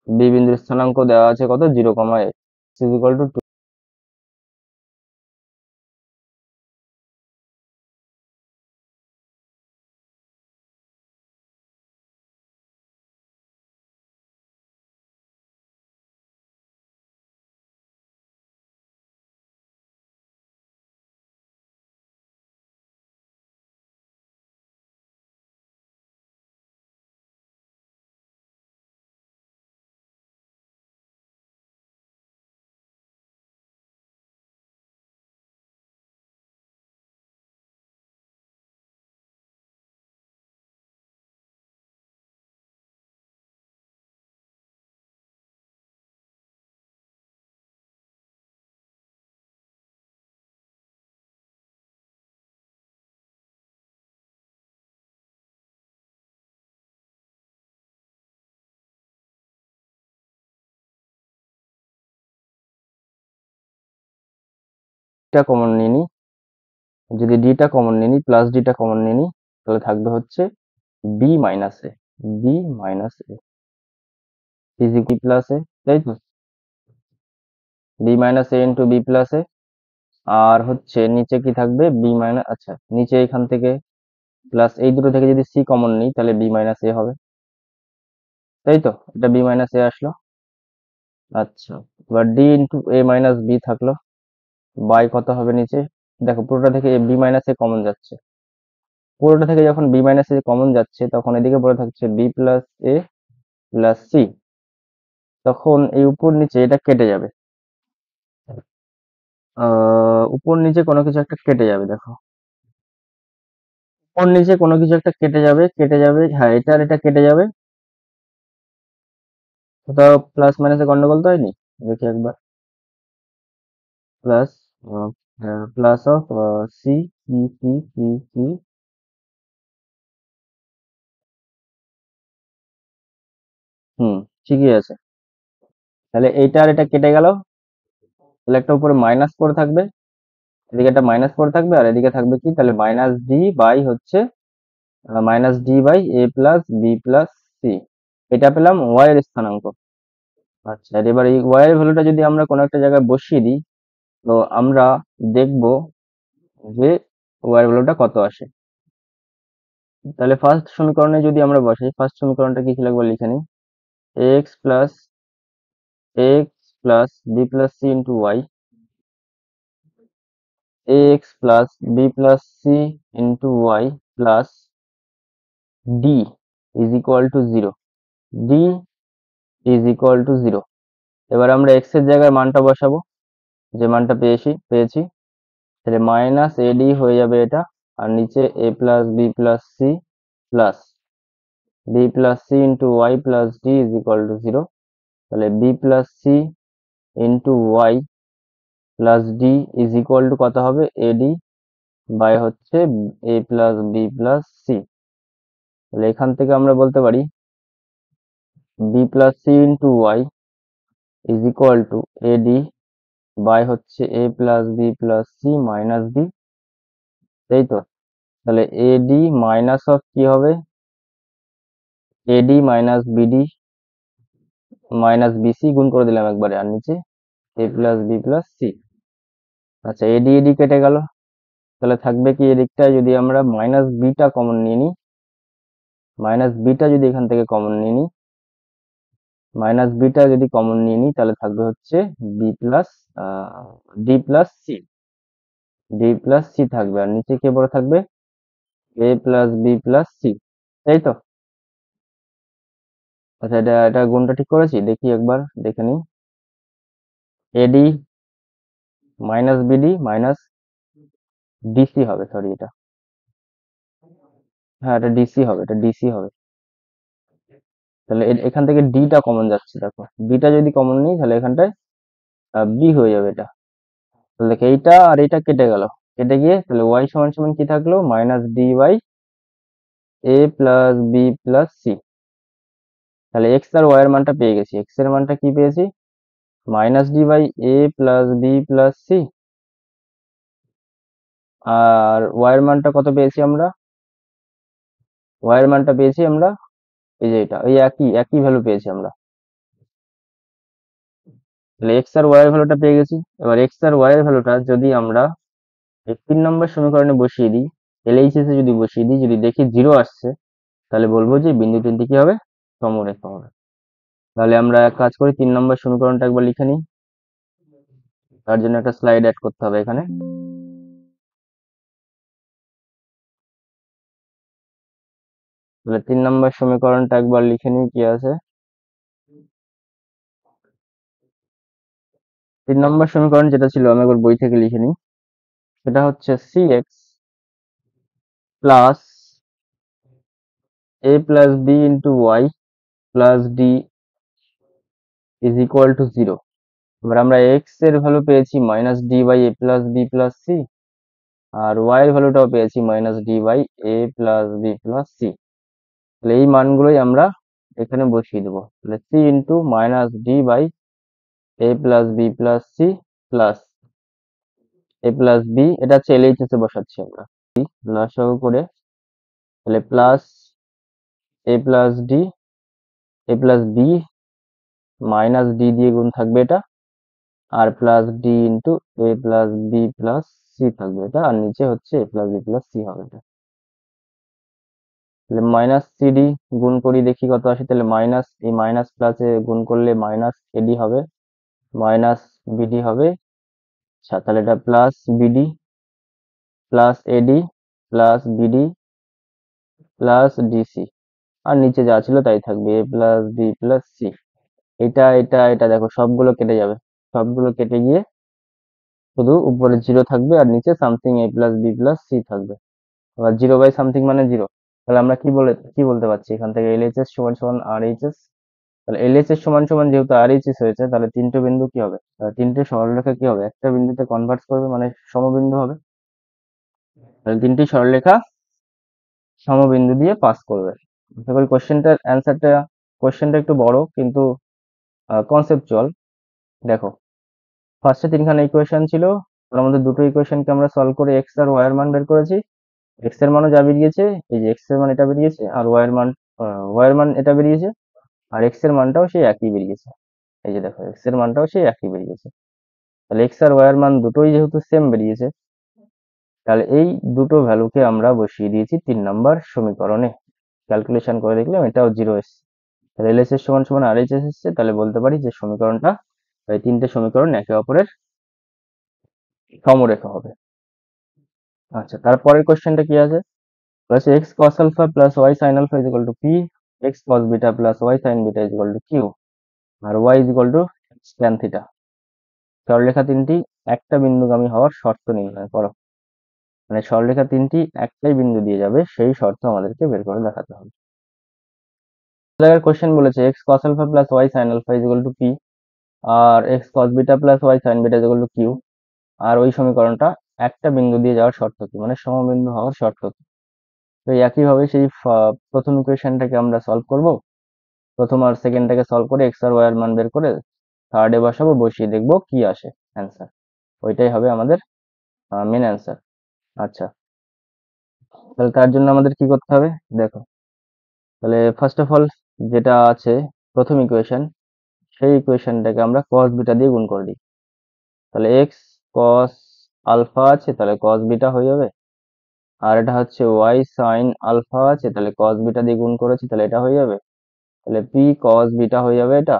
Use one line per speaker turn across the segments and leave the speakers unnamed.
B বিন্দুর স্থানাঙ্ক দেওয়া আছে কত, 0,8 ইজ ইকুয়াল টু 2। এটা কমন নিয়ে নিই, যদি ডিটা কমন নিয়ে নিই, প্লাস ডিটা কমন নিয়ে নিই, তাহলে থাকবে হচ্ছে b minus a, b minus a is equal plus a, তাই তো, b minus a into b plus a. আর হচ্ছে নিচে কি থাকবে, বি মাইনাস, আচ্ছা নিচে এখান থেকে প্লাস এই দুটো থেকে যদি সি কমন নিই তাহলে বি মাইনাস এ হবে, তাই তো, এটা বি মাইনাস এ আসলো। আচ্ছা, এবার ডি ইন্টু এ মাইনাস বি থাকলো, বাই কত হবে নিচে, দেখো পুরোটা থেকে বি মাইনাস এ কমন যাচ্ছে, পুরোটা থেকে যখন বি মাইনাস এ কমন যাচ্ছে তখন এদিকে পড়ে থাকছে B plus A plus C, তখন এই উপর নিচে এটা কেটে যাবে, উপর নিচে কোনো কিছু একটা কেটে যাবে, দেখো উপর নিচে কোনো কিছু একটা কেটে যাবে, কেটে যাবে, হ্যাঁ এটা আর এটা কেটে যাবে, কোথাও প্লাস মাইনাসে গন্ডগোল তো হয়নি, দেখি একবার, plus plus of c c c c c, হুম, ঠিকই আছে, তাহলে এইটা আর এটা কেটে গেল, তাহলে একটা উপরে মাইনাস করে থাকবে, এদিকে একটা মাইনাস করে থাকবে, আর এদিকে থাকবে কি, তাহলে মাইনাস ডি বাই হচ্ছে minus D by A plus B plus C, এটা পেলাম ওয়াই এর স্থানাঙ্ক। আচ্ছা, আর এবার এই ওয়াই এর ভ্যালুটা যদি আমরা কোনো একটা জায়গায় বসিয়ে দিই, তো আমরা দেখব যে ওয়াই এর ভ্যালুটা কত আসে। তাহলে ফার্স্ট সমীকরণে যদি আমরা বসাই, ফার্স্ট সমীকরণটা কি ছিল একবার লিখে নিই, X plus B plus C into Y, X plus B plus C into Y plus D is equal to zero, D is equal to zero. এবার আমরা এক্স এর জায়গায় মানটা বসাবো, যে মানটা পেয়েছি, তাহলে মাইনাস এডি হয়ে যাবে এটা, আর নিচে A plus B plus C plus B plus C into Y plus D is equal to zero, তাহলে B plus C into Y plus D is equal to কত হবে, এডি বাই হচ্ছে A plus B plus C. তাহলে এখান থেকে আমরা বলতে পারি B plus C into Y is equal to AD by হচ্ছে A plus B plus C minus D, তাই তো, তাহলে এডি মাইনাস অফ কি হবে, AD minus BD minus BC গুণ করে দিলাম একবারে, আর নিচে A plus B plus C. আচ্ছা, এডি এডি কেটে গেল, তাহলে থাকবে কি এদিকটায়, যদি আমরা মাইনাস বিটা কমন নিয়ে নিই, মাইনাস বিটা যদি এখান থেকে কমন নিয়ে নিই, মাইনাস বিটা যদি কমন নিয়ে নিই তাহলে থাকবে হচ্ছে B plus D plus C, D plus C থাকবে, আর নিচে কে পড়ে থাকবে, A plus B plus C, তাই তো। আচ্ছা, এটা এটা গুণটা ঠিক করেছি, দেখি একবার দেখে নিই, এডি মাইনাস বিডি মাইনাস ডিসি হবে, সরি এটা, হ্যাঁ এটা ডিসি হবে, এটা ডিসি হবে, তাহলে এখান থেকে ডিটা কমন যাচ্ছে, দেখো ডিটা যদি কমন নিই তাহলে এখানটায় বি হয়ে যাবে এটা, তাহলে দেখো এইটা আর এইটা কেটে গেল, কেটে গিয়ে তাহলে ওয়াই সমান সমান কি থাকলো, minus D by A plus B plus C, তাহলে এক্স আর ওয়াই এর মানটা পেয়ে গেছি, এক্স এর মানটা কি পেয়েছি, minus D by A plus B plus C, আর ওয়াই এর মানটা কত পেয়েছি আমরা, ওয়াই এর মানটা পেয়েছি আমরা এই যে এটা, ওই একই একই ভ্যালু পেয়েছি আমরা, তাহলে এক্স আর ওয়াই এর ভ্যালুটা পেয়ে গেছি। এবার এক্স আর ওয়াই এর ভ্যালুটা যদি আমরা এই 3 নম্বর সমীকরণে বসিয়ে দিই, এলএইচএস এ যদি বসিয়ে দিই, যদি দেখি 0 আসছে, তাহলে বলবো যে বিন্দু তিনটি কি হবে, সমরেখা হবে। তাহলে আমরা এক কাজ করি, 3 নম্বর সমীকরণটা একবার লিখে নিই। তার জন্য একটা স্লাইড অ্যাড করতে হবে এখানে। তাহলে 3 নম্বর সমীকরণটা একবার লিখে নিই কি আছে। 3 নম্বর সমীকরণ যেটা ছিল, আমি একবার বই থেকে লিখে নিই। সেটা হচ্ছে cx plus a plus b into Y plus d is equal to 0। এবার আমরা x এর ভ্যালু পেয়েছি minus D by A plus B plus C, আর y এর ভ্যালুটাও পেয়েছি minus D by A plus B plus C. তাহলে এই মানগুলোই আমরা এখানে বসিয়ে দেবো। তাহলে C into minus D by A plus B plus C plus A plus B, এটা হচ্ছে এলএইচএস এ বসাচ্ছি আমরা, লসাগু করে। তাহলে plus A plus D, A plus B minus D দিয়ে গুণ থাকবে এটা, আর প্লাস ডি ইন্টু এ প্লাস বি প্লাস সি থাকবে এটা, আর নিচে হচ্ছে A plus B plus C হবে এটা। তাহলে মাইনাস সিডি গুণ করি, দেখি কত আসে। তাহলে মাইনাস, এই মাইনাস প্লাসে গুণ করলে মাইনাস এডি হবে, মাইনাস বিডি হবে। আচ্ছা, তাহলে এটা plus BD plus AD plus BD plus DC, আর নিচে যা ছিল তাই থাকবে, A plus B plus C. এটা এটা এটা দেখো সবগুলো কেটে যাবে, সবগুলো কেটে গিয়ে শুধু উপরে 0 থাকবে, আর নিচে সামথিং এ প্লাস বি প্লাস সি থাকবে। আবার 0 বাই সামথিং মানে 0। তাহলে আমরা কি বলতে পারছি এখান থেকে, এলএইচএস সমান সমান আর এইচএস। তাহলে এলএইচএস সমান সমান যেহেতু আর এইচএস হয়েছে, তাহলে তিনটে বিন্দু কি হবে, তিনটে সরলরেখা কি হবে, একটা বিন্দুতে কনভার্জ করবে, মানে সমবিন্দু হবে। তাহলে তিনটি সরলরেখা সমবিন্দু দিয়ে পাস করবে। আশা করি কোশ্চেনটা একটু বড়, কিন্তু কনসেপচুয়াল। দেখো, ফার্স্টে তিনখানা ইকুয়েশন ছিল, তার মধ্যে দুটো ইকুয়েশনকে আমরা সলভ করে এক্স আর ওয়াই এর মান বের করেছি। এক্স এর মানও যা বেরিয়েছে, এই যে এক্স এর মান এটা বেরিয়েছে, আর ওয়াই এর মান এটা বেরিয়েছে, আর এক্স এর মানটাও সেই একই বেরিয়েছে। এই যে দেখো, এক্স এর মানটাও সেই একই বেরিয়েছে। তাহলে এক্স আর ওয়াই এর মান দুটোই যেহেতু সেম বেরিয়েছে, তাহলে এই দুটো ভ্যালুকে আমরা বসিয়ে দিয়েছি 3 নাম্বার সমীকরণে। ক্যালকুলেশন করে দেখলাম এটাও 0 এসছে। তাহলে এলএসএস সমান সমান আরএইচএস এসছে। তাহলে বলতে পারি যে সমীকরণটা, এই তিনটে সমীকরণ একে অপরের সমরেখা হবে। আচ্ছা, তারপরের কোশ্চেনটা কি আছে, plus X cos alpha plus Y sine alpha is equal to P, X cos beta plus Y sine beta is equal to Q, আর Y is equal to tan theta. সরলরেখা তিনটি একটা বিন্দুগামী হওয়ার শর্ত নির্ণয় করো। মানে সরলরেখা তিনটি একটাই বিন্দু দিয়ে যাবে, সেই শর্ত আমাদেরকে বের করে দেখাতে হবে। জায়গায় কোশ্চেন বলেছে X cos alpha plus Y sine alpha is equal to P, আর X cos beta plus Y sine beta is equal to Q. আর ওই সমীকরণটা একটা বিন্দু দিয়ে যাওয়ার শর্ত কি, মানে সমবিন্দু হওয়ার শর্ত কি। তো একইভাবে সেই প্রথম ইকুয়েশনটাকে আমরা সলভ করব। প্রথম আর সেকেন্ডটাকে সলভ করে এক্স আর ওয়াই এর মান বের করে থার্ডে বসাবো, বসিয়ে দেখবো কি আসে অ্যান্সার। ওইটাই হবে আমাদের মেন অ্যান্সার। আচ্ছা, তাহলে তার জন্য আমাদের কি করতে হবে দেখো। তাহলে ফার্স্ট অফ অল যেটা আছে প্রথম ইকুয়েশন, সেই ইকুয়েশনটাকে আমরা cos বিটা দিয়ে গুণ করে দিই। তাহলে এক্স cos আলফা আছে, তাহলে cos বিটা হয়ে যাবে। আর এটা হচ্ছে ওয়াই সাইন আলফা আছে, তাহলে cos বিটা দিয়ে গুণ করেছি, তাহলে এটা হয়ে যাবে। তাহলে পি cos বিটা হয়ে যাবে এটা।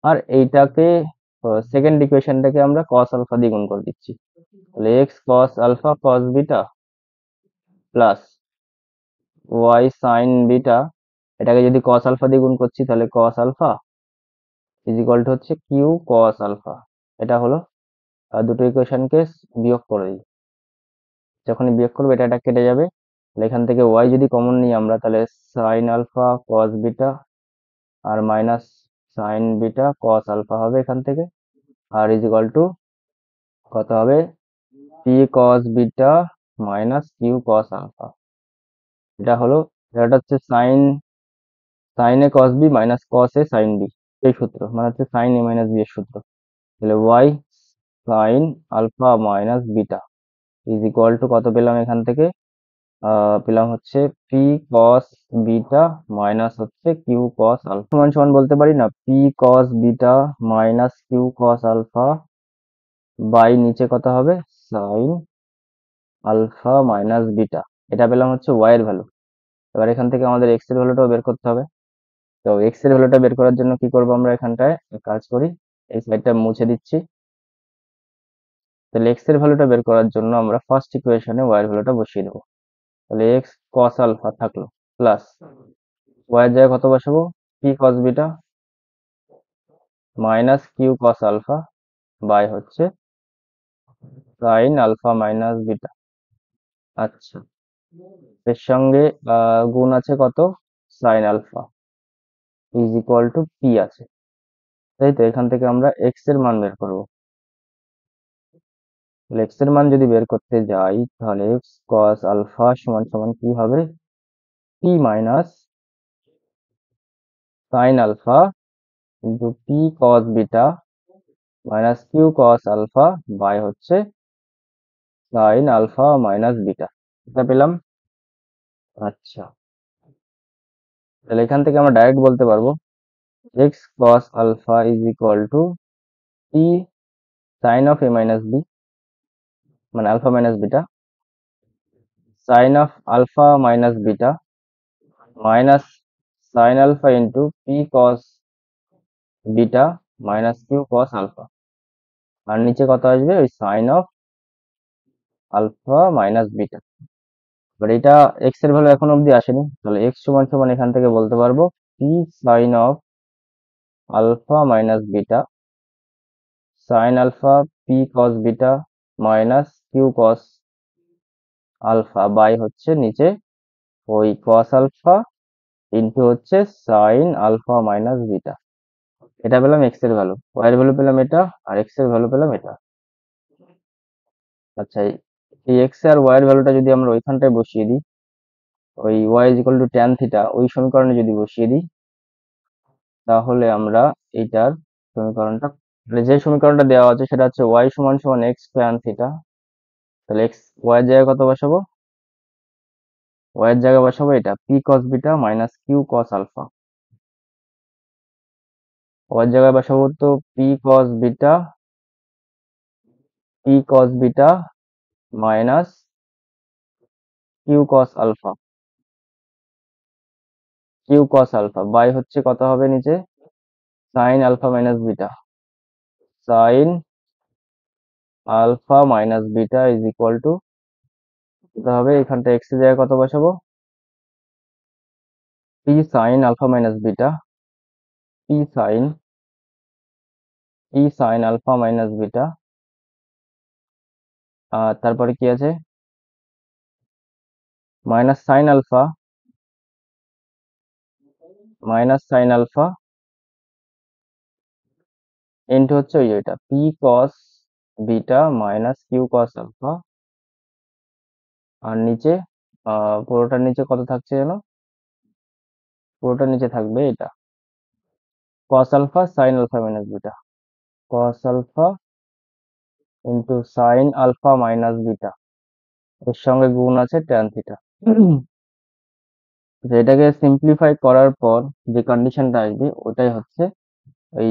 আর এইটাকে সেকেন্ড ইকুয়েশনটাকে আমরা cos আলফা দিয়ে গুণ করে দিচ্ছি। তাহলে X cos alpha cos beta plus Y sine beta, এটাকে যদি cos আলফা দিয়ে গুণ করছি, তাহলে cos alpha is equal to হচ্ছে কিউ cos আলফা। এটা হলো, দুটো ইকুয়েশনকে বিয়োগ করে দিই। যখনই বিয়োগ করবো এটা এটা কেটে যাবে। তাহলে এখান থেকে ওয়াই যদি কমন নিই আমরা, তাহলে সাইন আলফা cos বিটা আর minus sine beta cos alpha হবে এখান থেকে, আর ইজ ইকুয়াল টু কত হবে, P cos beta minus Q cos alpha. এটা হলো, এটা হচ্ছে sine A cos B minus cos A sine B, এই সূত্র মানে হচ্ছে সাইন এ মাইনাস বি এর সূত্র। তাহলে Y sine alpha minus beta is equal to কত পেলাম এখান থেকে, পেলাম হচ্ছে পি কস বিটা মাইনাস হচ্ছে কিউ কস আলফা সমান সমান বলতে পারি না P cos beta minus Q cos alpha by নিচে কত হবে সাইন আলফা মাইনাস বিটা। এটা পেলাম হচ্ছে ওয়াই এর ভ্যালু। এবার এখান থেকে আমাদের এক্স এর ভ্যালুটাও বের করতে হবে। তো এক্স এর ভ্যালুটা বের করার জন্য কি করব আমরা এখানটায় এক কাজ করি, এই সাইডটা মুছে দিচ্ছি। তাহলে এক্স এর ভ্যালুটা বের করার জন্য আমরা ফার্স্ট ইকুয়েশনে ওয়াই এর ভ্যালুটা বসিয়ে দেবো। তাহলে এক্স কস আলফা থাকলো প্লাস ওয়াই এর জায়গায় কত বসাবো P cos beta minus Q cos alpha by হচ্ছে সাইন আলফা মাইনাস বিটা। আচ্ছা, এর সঙ্গে গুণ আছে কত sine alpha is equal to P আছে, তাই তো? এখান থেকে আমরা এক্স এর মান বের করবো। তাহলে এক্স এর মান যদি বের করতে যাই তাহলে এক্স কস আলফা সমান সমান কি হবে P minus sine alpha into P cos beta minus Q cos alpha by হচ্ছে সাইন আলফা মাইনাস বিটা। এটা পেলাম। আচ্ছা, তাহলে এখান থেকে আমরা ডাইরেক্ট বলতে পারবো X cos alpha is equal to P sine of A minus B মানে alpha minus beta sine of alpha minus beta minus sine alpha into P cos beta minus Q cos alpha. আর নিচে কত আসবে ওই sine of alpha minus beta. এবার এটা x এর value এখন অবধি আসেনি, তাহলে এক্স সমান সমান এখান থেকে বলতে পারবো P sine of alpha minus beta sine alpha P cos beta minus Q cos alpha by হচ্ছে নিচে ওই কস আলফা ইন্টু হচ্ছে সাইন আলফা মাইনাস বিটা। এটা পেলাম এক্স এর ভ্যালু, ওয়াই এর ভ্যালু পেলাম এটা, আর এক্স এর ভ্যালু পেলাম এটা। আচ্ছা, এই এক্স আর ওয়াই এর ভ্যালুটা যদি আমরা ওইখানটায় বসিয়ে দিই, ওই Y is equal to tan theta ওই সমীকরণে যদি বসিয়ে দিই তাহলে আমরা এইটার সমীকরণটা মানে যে সমীকরণটা দেওয়া আছে সেটা হচ্ছে ওয়াই সমান সমান এক্স ট্যান থিটা। তাহলে এক্স ওয়াই এর জায়গায় কত বসাবো ওয়াই এর জায়গায় বসাবো এটা P cos beta minus Q cos alpha. Y এর জায়গায় বসাবো তো P cos beta minus Q cos alpha by হচ্ছে কত হবে নিচে sine alpha minus beta sine alpha minus beta is equal to কত হবে এখানটা এক্স এর জায়গায় কত বসাবো P sine alpha minus beta P sine alpha minus beta আর তারপরে কি আছে মাইনাস সাইন আলফা ইন্টু হচ্ছে ওই এটা P cos beta minus Q cos alpha. আর নিচে পুরোটার নিচে কত থাকছে যেন পুরোটার নিচে থাকবে এটা cos alpha sine alpha minus beta cos alpha into sine alpha minus beta এর সঙ্গে গুণ আছে ট্যান থিটা। এটাকে সিম্পলিফাই করার পর যে কন্ডিশনটা আসবে ওটাই হচ্ছে এই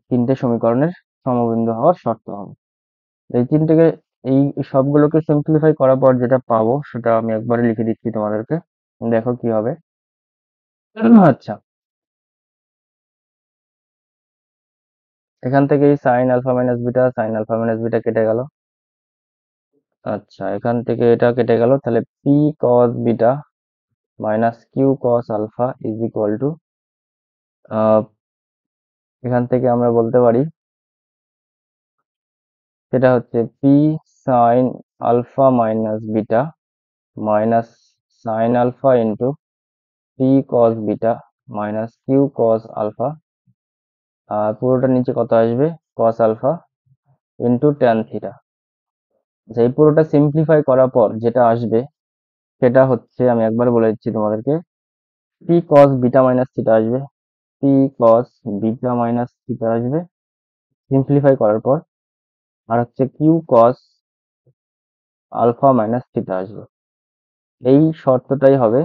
তিনটে সমীকরণের সমবিন্দু হওয়ার শর্ত হবে। এই তিনটেকে এই সবগুলোকে সিম্পলিফাই করার পর যেটা পাবো সেটা আমি একবারে লিখে দিচ্ছি তোমাদেরকে, দেখো কি হবে। আচ্ছা, এখান থেকে সাইন আলফা মাইনাস বিটা কেটে গেল। আচ্ছা, এখান থেকে এটা কেটে গেল, তাহলে P cos beta minus Q cos alpha is equal to এখান থেকে আমরা বলতে পারি সেটা হচ্ছে P sine alpha minus beta minus sine alpha into P cos beta minus Q cos alpha আর পুরোটা নিচে কত আসবে cos alpha into tan theta. এই পুরোটা সিম্পলিফাই করার পর যেটা আসবে সেটা হচ্ছে আমি একবার বলে দিচ্ছি তোমাদেরকে P cos beta minus theta আসবে P cos beta minus theta আসবে সিম্পলিফাই করার পর, আর হচ্ছে Q cos alpha minus theta আসবে। এই শর্তটাই হবে